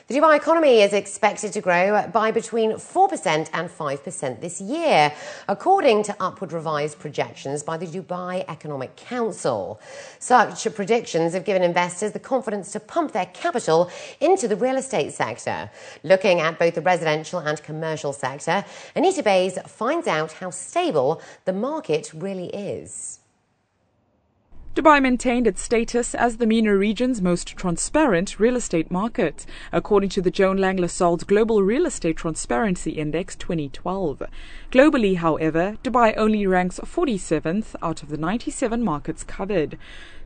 The Dubai economy is expected to grow by between 4% and 5% this year, according to upward revised projections by the Dubai Economic Council. Such predictions have given investors the confidence to pump their capital into the real estate sector. Looking at both the residential and commercial sector, Anita Bays finds out how stable the market really is. Dubai maintained its status as the MENA region's most transparent real estate market, according to the Joan Lang LaSalle's Global Real Estate Transparency Index 2012. Globally, however, Dubai only ranks 47th out of the 97 markets covered.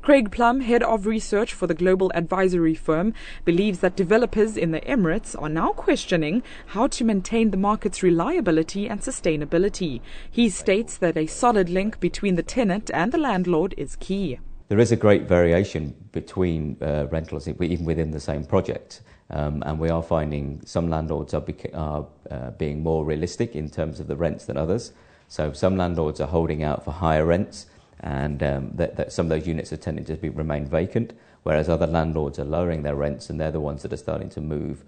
Craig Plum, head of research for the global advisory firm, believes that developers in the Emirates are now questioning how to maintain the market's reliability and sustainability. He states that a solid link between the tenant and the landlord is key. There is a great variation between rentals, even within the same project. And we are finding some landlords are being more realistic in terms of the rents than others. So some landlords are holding out for higher rents, and that some of those units are tending to remain vacant, whereas other landlords are lowering their rents, and they're the ones that are starting to move.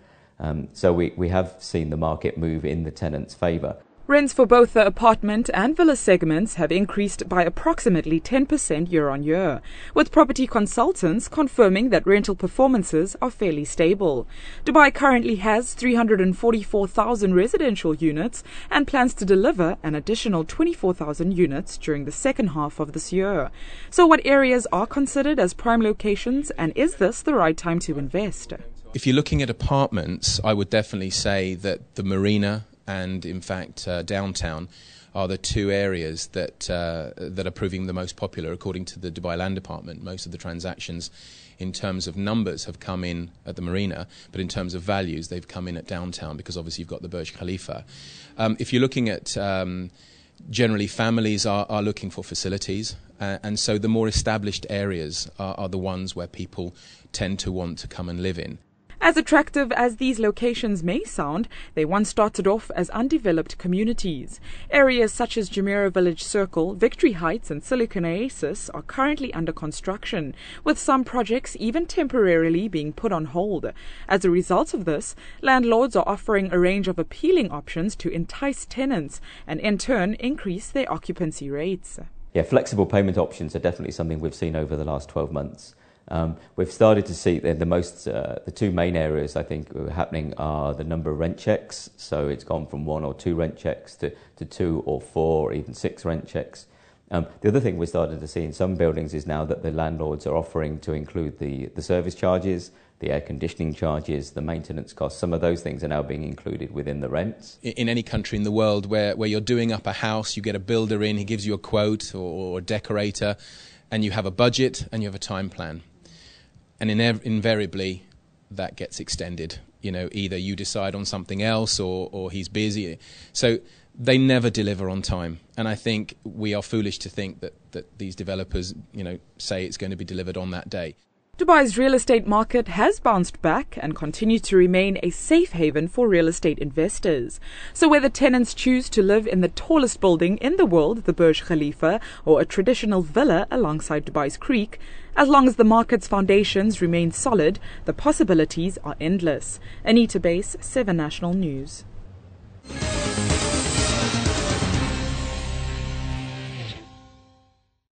So we have seen the market move in the tenant's favour. Rents for both the apartment and villa segments have increased by approximately 10% year on year, with property consultants confirming that rental performances are fairly stable. Dubai currently has 344,000 residential units and plans to deliver an additional 24,000 units during the second half of this year. So what areas are considered as prime locations, and is this the right time to invest? If you're looking at apartments, I would definitely say that the Marina and in fact downtown are the two areas that are proving the most popular according to the Dubai Land Department. Most of the transactions in terms of numbers have come in at the Marina, but in terms of values they've come in at downtown, because obviously you've got the Burj Khalifa. If you're looking at generally families are looking for facilities, and so the more established areas are the ones where people tend to want to come and live in. As attractive as these locations may sound, they once started off as undeveloped communities. Areas such as Jumeirah Village Circle, Victory Heights and Silicon Oasis are currently under construction, with some projects even temporarily being put on hold. As a result of this, landlords are offering a range of appealing options to entice tenants and in turn increase their occupancy rates. Yeah, flexible payment options are definitely something we've seen over the last 12 months. We've started to see the two main areas I think happening are the number of rent checks. So it's gone from 1 or 2 rent checks to 2 or 4 or even 6 rent checks. The other thing we're starting to see in some buildings is now that the landlords are offering to include the service charges, the air conditioning charges, the maintenance costs. Some of those things are now being included within the rents. In any country in the world where you're doing up a house, you get a builder in, he gives you a quote or a decorator, and you have a budget and you have a time plan. And invariably, that gets extended. You know, either you decide on something else or he's busy. So they never deliver on time. And I think we are foolish to think that these developers, say it's going to be delivered on that day. Dubai's real estate market has bounced back and continues to remain a safe haven for real estate investors. So whether tenants choose to live in the tallest building in the world, the Burj Khalifa, or a traditional villa alongside Dubai's Creek, as long as the market's foundations remain solid, the possibilities are endless. Anita Bays, 7 National News.